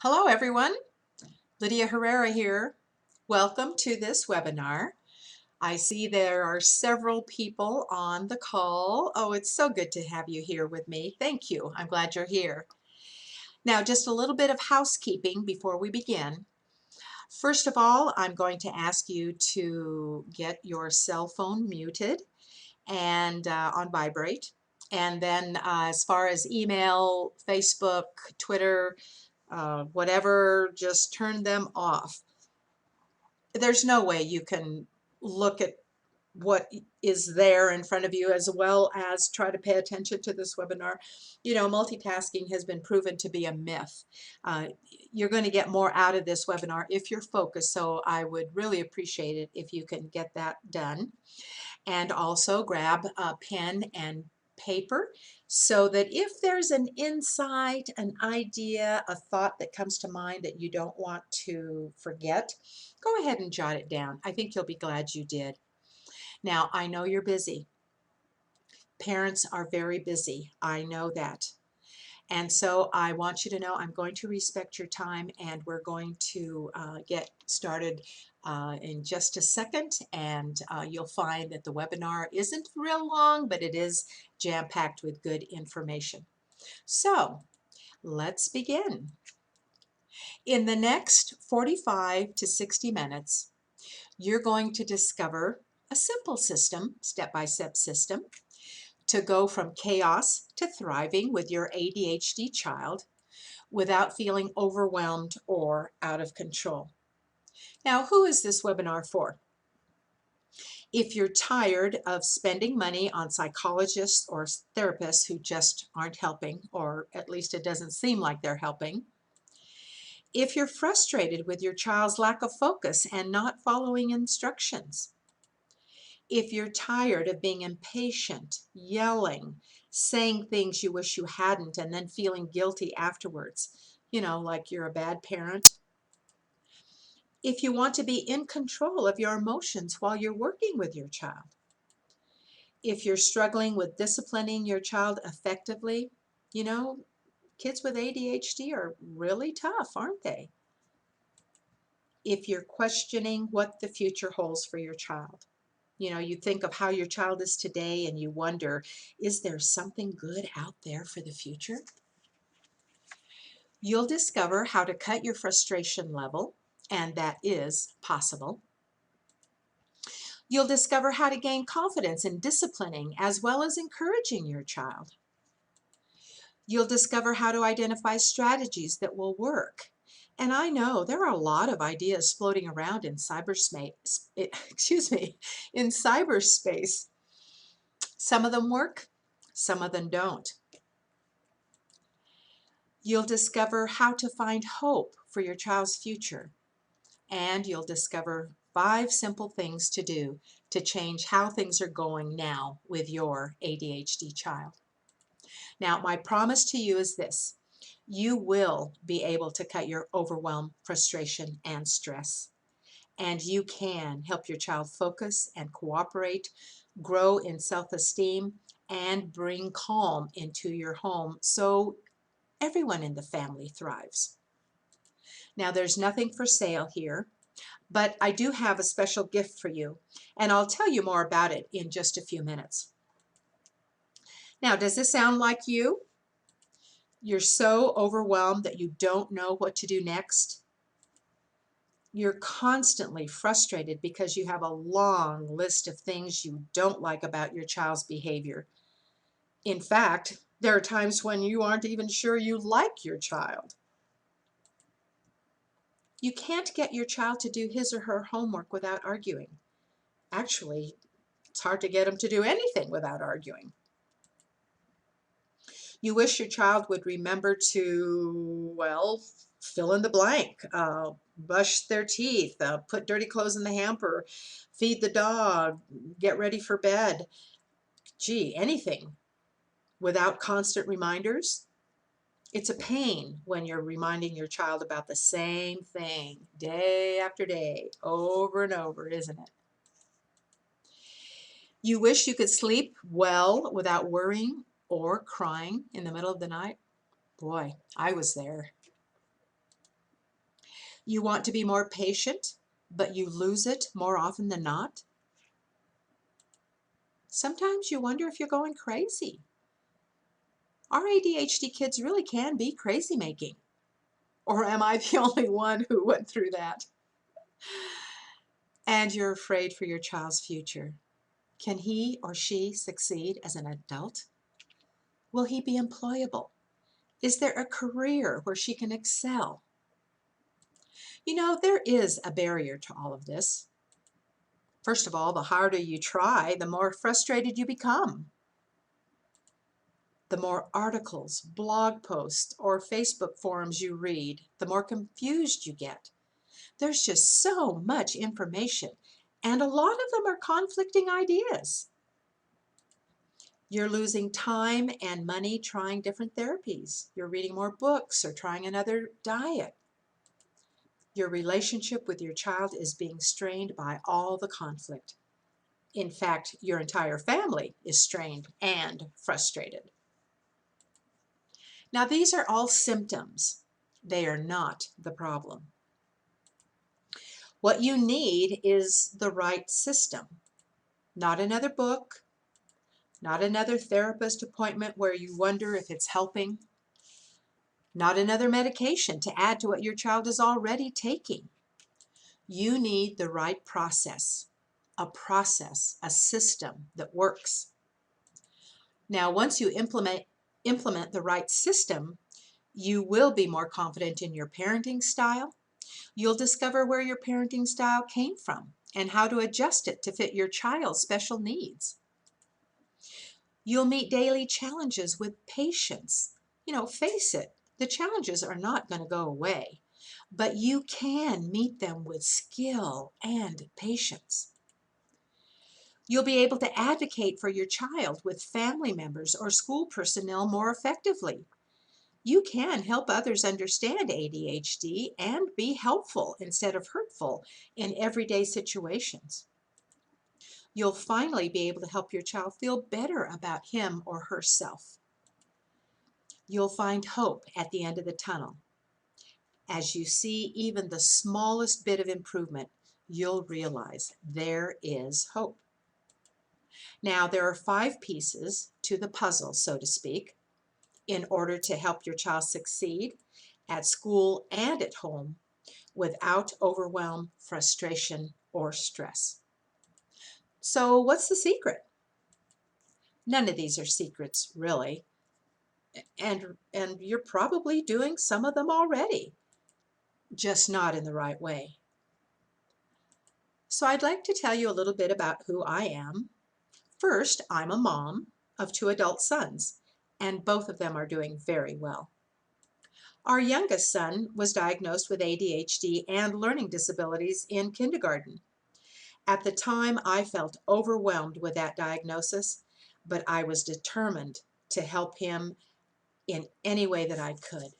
Hello everyone, Lydia Herrera here. Welcome to this webinar. I see there are several people on the call. Oh, it's so good to have you here with me. Thank you. I'm glad you're here. Now, just a little bit of housekeeping before we begin. First of all, I'm going to ask you to get your cell phone muted and on vibrate. And then as far as email, Facebook, Twitter, whatever, just turn them off. There's no way you can look at what is there in front of you as well as try to pay attention to this webinar. You know, multitasking has been proven to be a myth. Uh, you're going to get more out of this webinar if you're focused, so I would really appreciate it if you can get that done. And also grab a pen and paper so that if there's an insight, an idea, a thought that comes to mind that you don't want to forget, go ahead and jot it down. I think you'll be glad you did. Now, I know you're busy. Parents are very busy. I know that. And so I want you to know I'm going to respect your time, and we're going to get started in just a second. And you'll find that the webinar isn't real long, but it is jam-packed with good information. So let's begin. In the next 45 to 60 minutes, you're going to discover a simple system, step-by-step system, to go from chaos to thriving with your ADHD child without feeling overwhelmed or out of control. Now, who is this webinar for? If you're tired of spending money on psychologists or therapists who just aren't helping, or at least it doesn't seem like they're helping, if you're frustrated with your child's lack of focus and not following instructions, if you're tired of being impatient, yelling, saying things you wish you hadn't, and then feeling guilty afterwards, you know, like you're a bad parent. If you want to be in control of your emotions while you're working with your child. If you're struggling with disciplining your child effectively, you know, kids with ADHD are really tough, aren't they? If you're questioning what the future holds for your child. You know, you think of how your child is today and you wonder, is there something good out there for the future? You'll discover how to cut your frustration level, and that is possible. You'll discover how to gain confidence in disciplining as well as encouraging your child. You'll discover how to identify strategies that will work. And I know there are a lot of ideas floating around in cyberspace, in cyberspace. Some of them work, some of them don't. You'll discover how to find hope for your child's future. And you'll discover 5 simple things to do to change how things are going now with your ADHD child. Now, my promise to you is this: you will be able to cut your overwhelm, frustration, and stress. And you can help your child focus and cooperate, grow in self-esteem, and bring calm into your home so everyone in the family thrives. Now, there's nothing for sale here, but I do have a special gift for you, and I'll tell you more about it in just a few minutes. Now, does this sound like you? You're so overwhelmed that you don't know what to do next. You're constantly frustrated because you have a long list of things you don't like about your child's behavior. In fact, there are times when you aren't even sure you like your child. You can't get your child to do his or her homework without arguing. Actually, it's hard to get them to do anything without arguing. You wish your child would remember to, well, fill in the blank, brush their teeth, put dirty clothes in the hamper, feed the dog, get ready for bed. Gee, anything without constant reminders. It's a pain when you're reminding your child about the same thing day after day, over and over, isn't it? You wish you could sleep well without worrying or crying in the middle of the night. Boy, I was there. You want to be more patient, but you lose it more often than not. Sometimes you wonder if you're going crazy. Our ADHD kids really can be crazy making. Or am I the only one who went through that? And you're afraid for your child's future. Can he or she succeed as an adult? Will he be employable? Is there a career where she can excel? You know, there is a barrier to all of this. First of all, the harder you try, the more frustrated you become. The more articles, blog posts, or Facebook forums you read, the more confused you get. There's just so much information, and a lot of them are conflicting ideas. You're losing time and money trying different therapies. You're reading more books or trying another diet. Your relationship with your child is being strained by all the conflict. In fact, your entire family is strained and frustrated. Now, these are all symptoms. They are not the problem. What you need is the right system, not another book, not another therapist appointment where you wonder if it's helping, not another medication to add to what your child is already taking. You need the right process, a system that works. Now, once you implement the right system, you will be more confident in your parenting style. You'll discover where your parenting style came from and how to adjust it to fit your child's special needs. You'll meet daily challenges with patience. Face it, the challenges are not going to go away, but you can meet them with skill and patience. You'll be able to advocate for your child with family members or school personnel more effectively. You can help others understand ADHD and be helpful instead of hurtful in everyday situations. You'll finally be able to help your child feel better about him or herself. You'll find hope at the end of the tunnel. As you see even the smallest bit of improvement, you'll realize there is hope. Now, there are 5 pieces to the puzzle, so to speak, in order to help your child succeed at school and at home without overwhelm, frustration, or stress. So what's the secret? None of these are secrets, really. And you're probably doing some of them already, just not in the right way. So I'd like to tell you a little bit about who I am. First, I'm a mom of 2 adult sons, and both of them are doing very well. Our youngest son was diagnosed with ADHD and learning disabilities in kindergarten. At the time, I felt overwhelmed with that diagnosis, but I was determined to help him in any way that I could.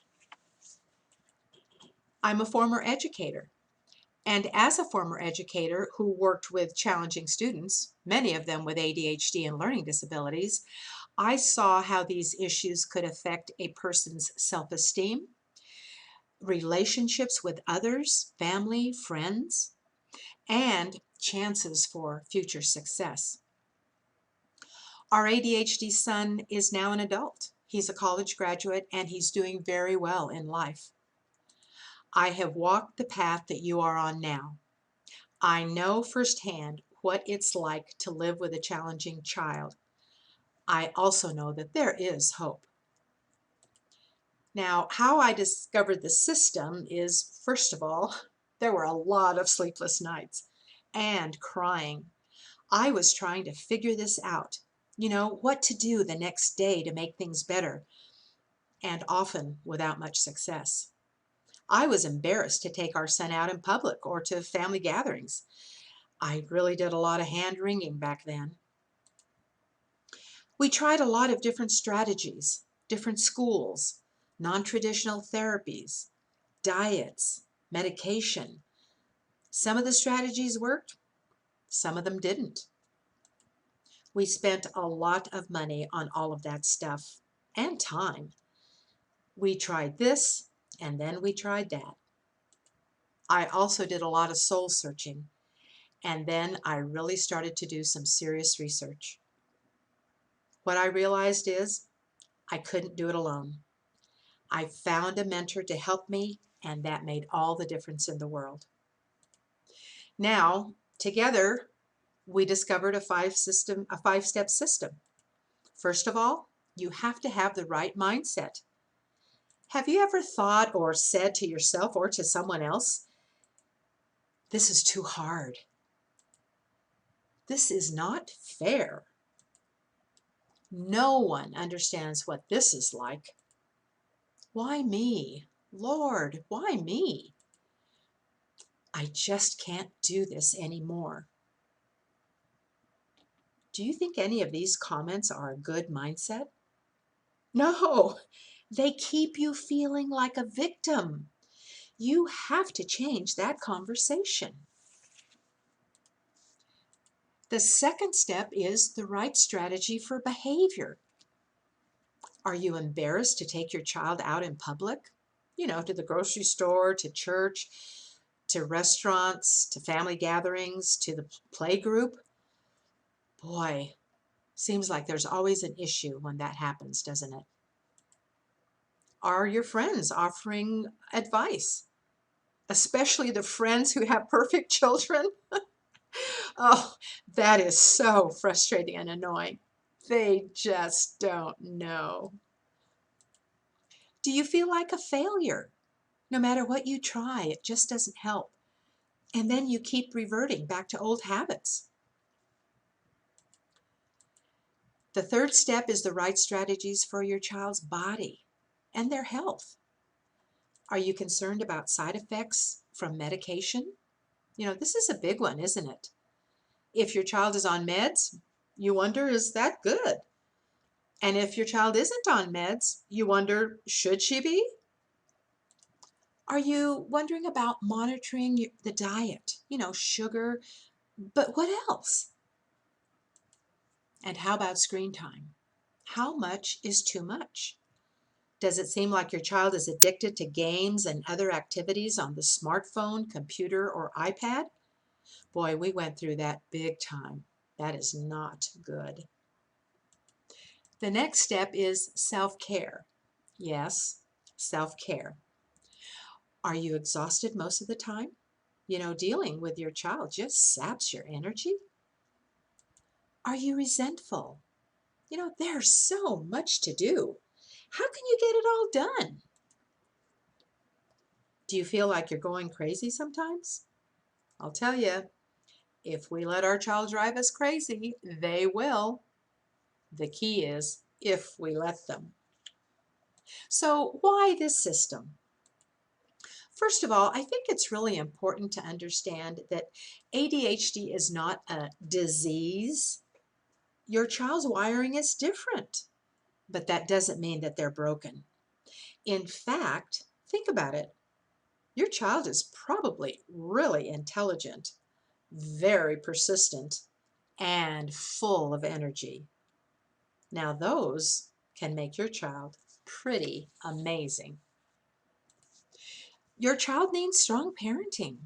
I'm a former educator, and as a former educator who worked with challenging students, many of them with ADHD and learning disabilities, I saw how these issues could affect a person's self-esteem, relationships with others, family, friends, and chances for future success. Our ADHD son is now an adult. He's a college graduate and he's doing very well in life. I have walked the path that you are on now. I know firsthand what it's like to live with a challenging child. I also know that there is hope. Now, how I discovered the system is, first of all, there were a lot of sleepless nights and crying. I was trying to figure this out, what to do the next day to make things better, and often without much success. I was embarrassed to take our son out in public or to family gatherings. I really did a lot of hand-wringing back then. We tried a lot of different strategies, different schools, non-traditional therapies, diets, medication. Some of the strategies worked, some of them didn't. We spent a lot of money on all of that stuff and time. We tried this and then we tried that. I also did a lot of soul searching, and then I really started to do some serious research. What I realized is I couldn't do it alone. I found a mentor to help me, and that made all the difference in the world. Now, together, we discovered a five-step system. First of all, you have to have the right mindset. Have you ever thought or said to yourself or to someone else, this is too hard. This is not fair. No one understands what this is like. Why me? Lord, why me? I just can't do this anymore. Do you think any of these comments are a good mindset? No, they keep you feeling like a victim. You have to change that conversation. The second step is the right strategy for behavior. Are you embarrassed to take your child out in public? To the grocery store, to church, to restaurants, to family gatherings, to the play group? Boy, seems like there's always an issue when that happens, doesn't it? Are your friends offering advice? Especially the friends who have perfect children? Oh, that is so frustrating and annoying. They just don't know. Do you feel like a failure? No matter what you try, it just doesn't help. And then you keep reverting back to old habits. The third step is the right strategies for your child's body and their health. Are you concerned about side effects from medication? This is a big one, isn't it? If your child is on meds, you wonder, is that good? And if your child isn't on meds, you wonder, should she be? Are you wondering about monitoring the diet? Sugar, but what else? And how about screen time? How much is too much? Does it seem like your child is addicted to games and other activities on the smartphone, computer, or iPad? Boy, we went through that big time. That is not good. The next step is self-care. Yes, self-care. Are you exhausted most of the time? Dealing with your child just saps your energy. Are you resentful? There's so much to do. How can you get it all done? Do you feel like you're going crazy sometimes? I'll tell you, if we let our child drive us crazy, they will. The key is if we let them. So why this system? First of all, I think it's really important to understand that ADHD is not a disease. Your child's wiring is different, but that doesn't mean that they're broken. In fact, think about it. Your child is probably really intelligent, very persistent, and full of energy. Now those can make your child pretty amazing. Your child needs strong parenting.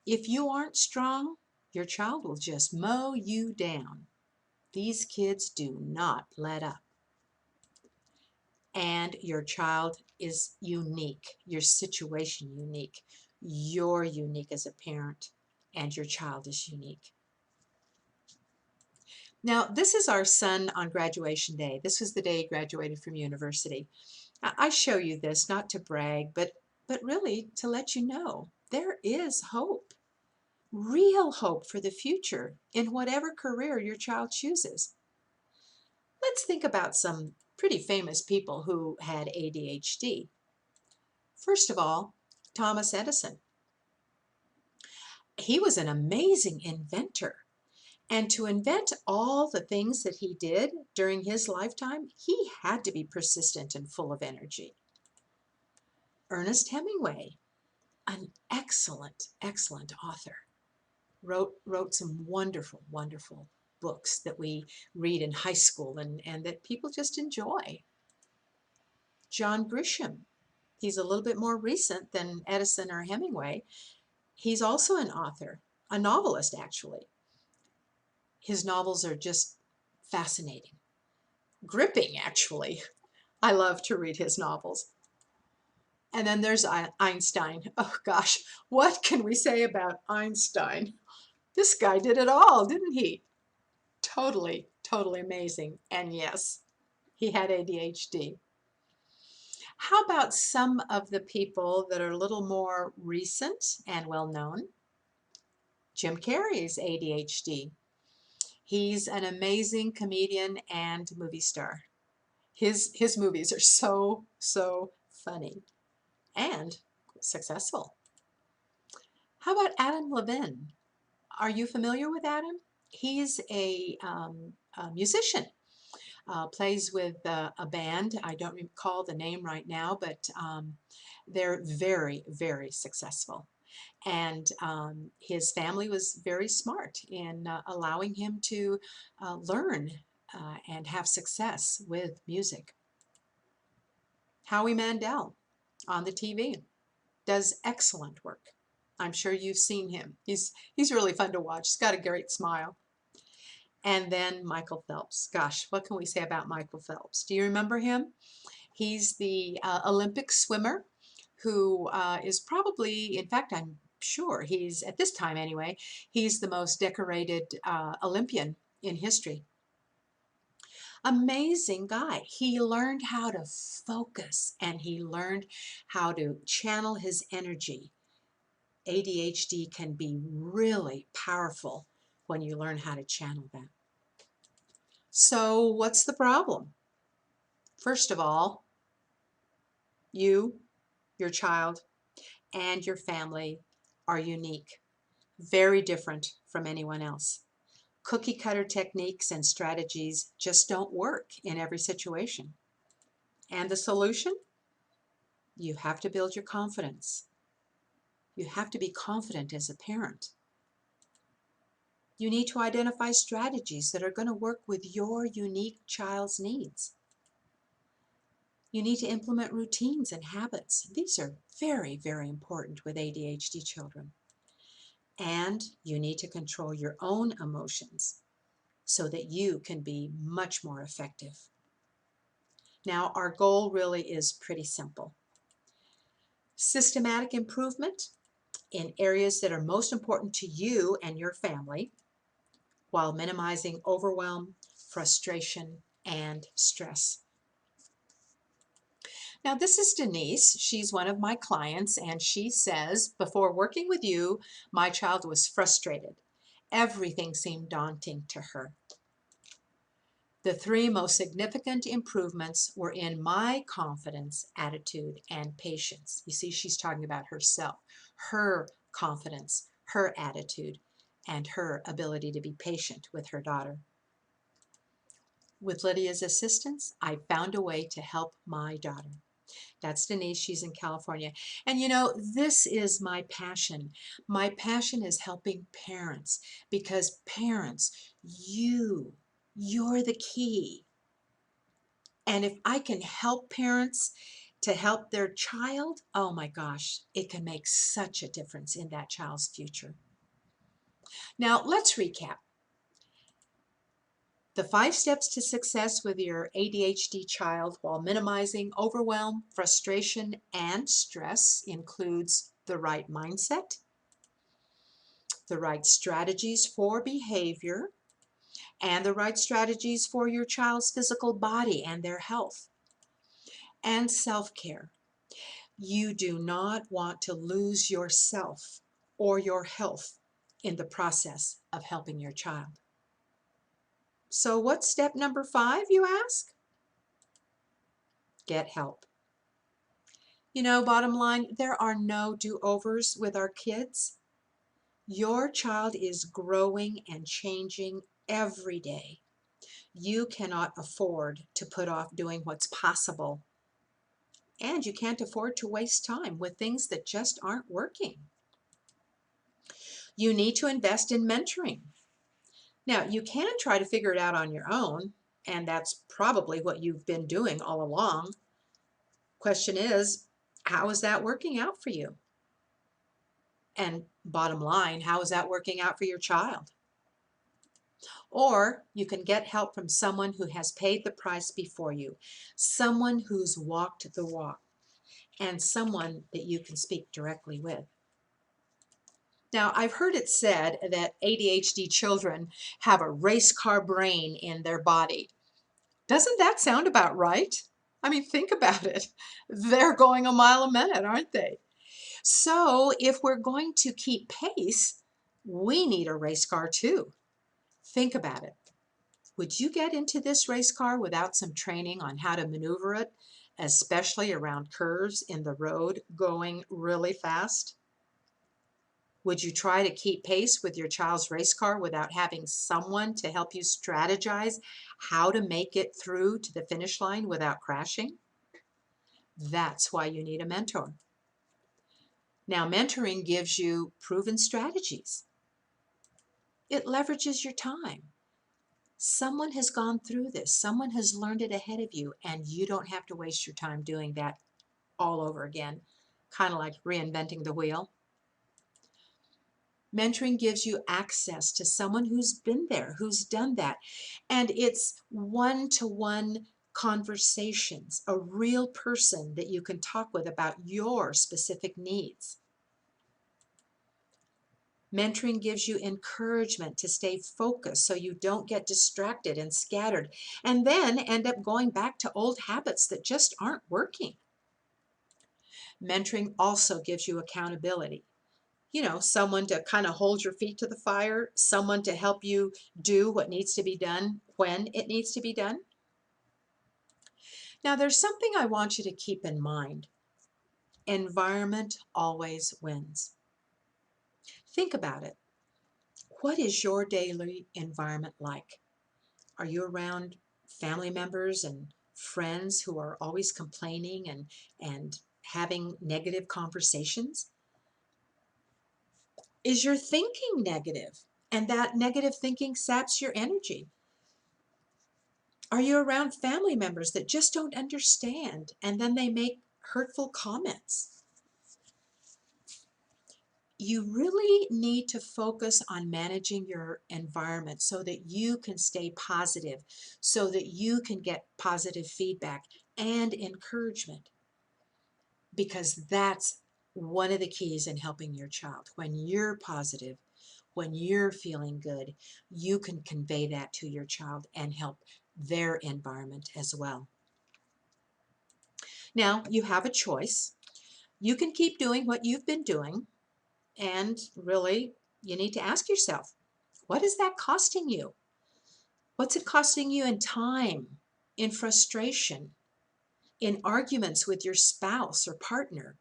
If you aren't strong, your child will just mow you down. These kids do not let up. And your child is unique, your situation unique. You're unique as a parent, and your child is unique. Now, this is our son on graduation day. This was the day he graduated from university. I show you this not to brag, but really to let you know there is hope, real hope for the future in whatever career your child chooses. Let's think about some pretty famous people who had ADHD. First of all, Thomas Edison. He was an amazing inventor. And to invent all the things that he did during his lifetime, he had to be persistent and full of energy. Ernest Hemingway, an excellent, excellent author, wrote some wonderful, wonderful books that we read in high school and that people just enjoy. John Grisham, he's a little bit more recent than Edison or Hemingway, He's also an author, a novelist actually. His novels are just fascinating, gripping actually. I love to read his novels. And then there's Einstein. Oh gosh, what can we say about Einstein? This guy did it all, didn't he? Totally, totally amazing. And yes, he had ADHD. How about some of the people that are a little more recent and well known? Jim Carrey's ADHD. He's an amazing comedian and movie star. His movies are so funny and successful. How about Adam Levine? Are you familiar with Adam? He's a musician, plays with a band. I don't recall the name right now, but they're very successful. And his family was very smart in allowing him to learn and have success with music. Howie Mandel on the TV does excellent work. I'm sure you've seen him. He's really fun to watch. He's got a great smile. And then Michael Phelps. Gosh, what can we say about Michael Phelps? Do you remember him? He's the Olympic swimmer who is probably, in fact, I'm sure he's, at this time anyway, he's the most decorated Olympian in history. Amazing guy. He learned how to focus and he learned how to channel his energy. ADHD can be really powerful when you learn how to channel that. So what's the problem? First of all, you, your child, and your family are unique, very different from anyone else. Cookie cutter techniques and strategies just don't work in every situation. And the solution? You have to build your confidence. You have to be confident as a parent. You need to identify strategies that are going to work with your unique child's needs. You need to implement routines and habits. These are very important with ADHD children. And you need to control your own emotions so that you can be much more effective. Now, our goal really is pretty simple. Systematic improvement in areas that are most important to you and your family while minimizing overwhelm, frustration, and stress. Now, this is Denise. She's one of my clients, and she says, before working with you, my child was frustrated. Everything seemed daunting to her. The three most significant improvements were in my confidence, attitude, and patience. You see, she's talking about herself, her confidence, her attitude, and her ability to be patient with her daughter. With Lydia's assistance, I found a way to help my daughter. That's Denise. She's in California. And you know, this is my passion. My passion is helping parents because parents, you're the key. And if I can help parents to help their child, oh my gosh, it can make such a difference in that child's future. Now, let's recap. The 5 steps to success with your ADHD child while minimizing overwhelm, frustration, and stress includes the right mindset, the right strategies for behavior, and the right strategies for your child's physical body and their health, and self-care. You do not want to lose yourself or your health in the process of helping your child. So what's step number 5, you ask? Get help. You know, bottom line, there are no do-overs with our kids. Your child is growing and changing every day. You cannot afford to put off doing what's possible. And you can't afford to waste time with things that just aren't working. You need to invest in mentoring. Now, you can try to figure it out on your own, and that's probably what you've been doing all along. Question is, how is that working out for you? And bottom line, how is that working out for your child? Or you can get help from someone who has paid the price before you, someone who's walked the walk, and someone that you can speak directly with. Now, I've heard it said that ADHD children have a race car brain in their body. Doesn't that sound about right? I mean, think about it. They're going a mile a minute, aren't they? So if we're going to keep pace, we need a race car too. Think about it. Would you get into this race car without some training on how to maneuver it, especially around curves in the road going really fast? Would you try to keep pace with your child's race car without having someone to help you strategize how to make it through to the finish line without crashing? That's why you need a mentor. Now, mentoring gives you proven strategies. It leverages your time. Someone has gone through this. Someone has learned it ahead of you, and you don't have to waste your time doing that all over again, kind of like reinventing the wheel. Mentoring gives you access to someone who's been there, who's done that. And it's one-to-one conversations, a real person that you can talk with about your specific needs. Mentoring gives you encouragement to stay focused so you don't get distracted and scattered and then end up going back to old habits that just aren't working. Mentoring also gives you accountability. You know, someone to kind of hold your feet to the fire, someone to help you do what needs to be done when it needs to be done. Now, there's something I want you to keep in mind. Environment always wins. Think about it. What is your daily environment like? Are you around family members and friends who are always complaining and having negative conversations? Is your thinking negative? And that negative thinking saps your energy. Are you around family members that just don't understand and then they make hurtful comments? You really need to focus on managing your environment so that you can stay positive, so that you can get positive feedback and encouragement, because that's one of the keys in helping your child. When you're positive, when you're feeling good, you can convey that to your child and help their environment as well. Now, you have a choice. You can keep doing what you've been doing, and really, you need to ask yourself, what is that costing you? What's it costing you in time, in frustration, in arguments with your spouse or partner?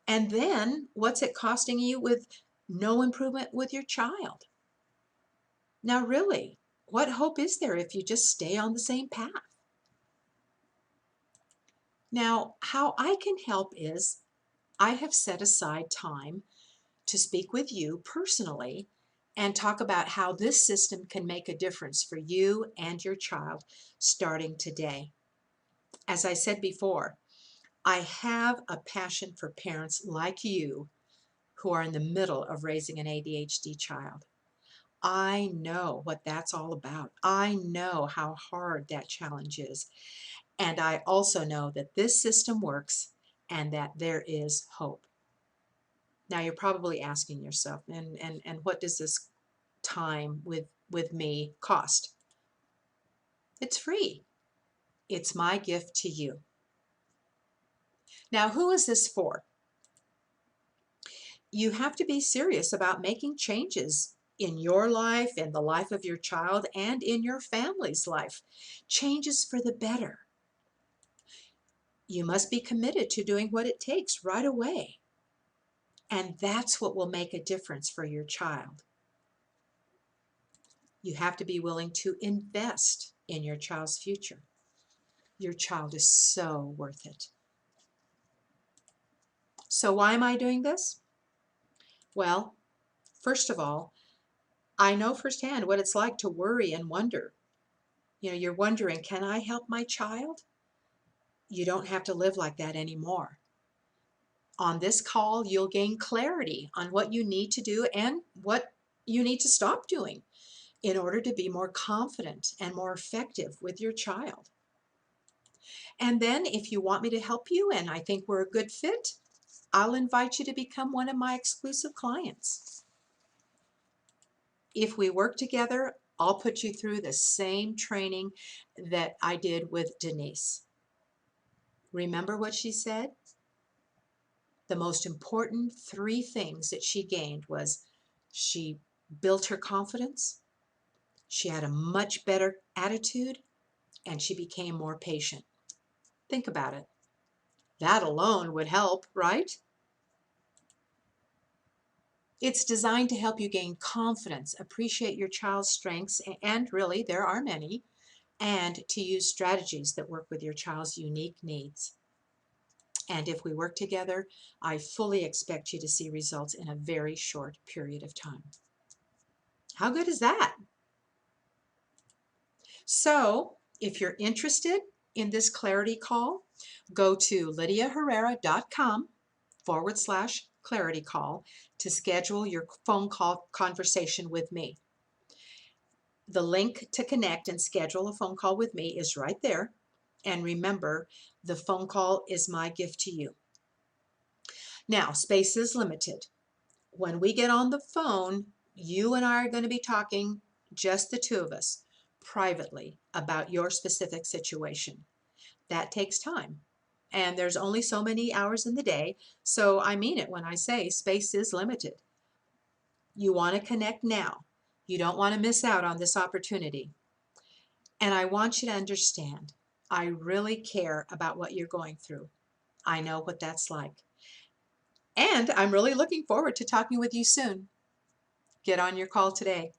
And then, what's it costing you with no improvement with your child? Now, really, what hope is there if you just stay on the same path? Now, how I can help is I have set aside time to speak with you personally and talk about how this system can make a difference for you and your child starting today. As I said before, I have a passion for parents like you who are in the middle of raising an ADHD child. I know what that's all about. I know how hard that challenge is. And I also know that this system works and that there is hope. Now you're probably asking yourself, and what does this time with me cost? It's free. It's my gift to you. Now, who is this for? You have to be serious about making changes in your life, in the life of your child, and in your family's life. Changes for the better. You must be committed to doing what it takes right away. And that's what will make a difference for your child. You have to be willing to invest in your child's future. Your child is so worth it. So why am I doing this? Well, first of all, I know firsthand what it's like to worry and wonder. You know, you're wondering, can I help my child? You don't have to live like that anymore. On this call, you'll gain clarity on what you need to do and what you need to stop doing in order to be more confident and more effective with your child. And then if you want me to help you and I think we're a good fit, I'll invite you to become one of my exclusive clients. If we work together, I'll put you through the same training that I did with Denise. Remember what she said? The most important 3 things that she gained was she built her confidence, she had a much better attitude, and she became more patient. Think about it. That alone would help, right? It's designed to help you gain confidence, appreciate your child's strengths, and really, there are many, and to use strategies that work with your child's unique needs. And if we work together, I fully expect you to see results in a very short period of time. How good is that? So, if you're interested in this clarity call, go to lydiaherrera.com/clarity call to schedule your phone call conversation with me. The link to connect and schedule a phone call with me is right there. And remember, the phone call is my gift to you. Now, space is limited. When we get on the phone, you and I are going to be talking, just the 2 of us, privately about your specific situation. That takes time. And there's only so many hours in the day, so I mean it when I say space is limited. You want to connect now. You don't want to miss out on this opportunity. And I want you to understand, I really care about what you're going through. I know what that's like. And I'm really looking forward to talking with you soon. Get on your call today.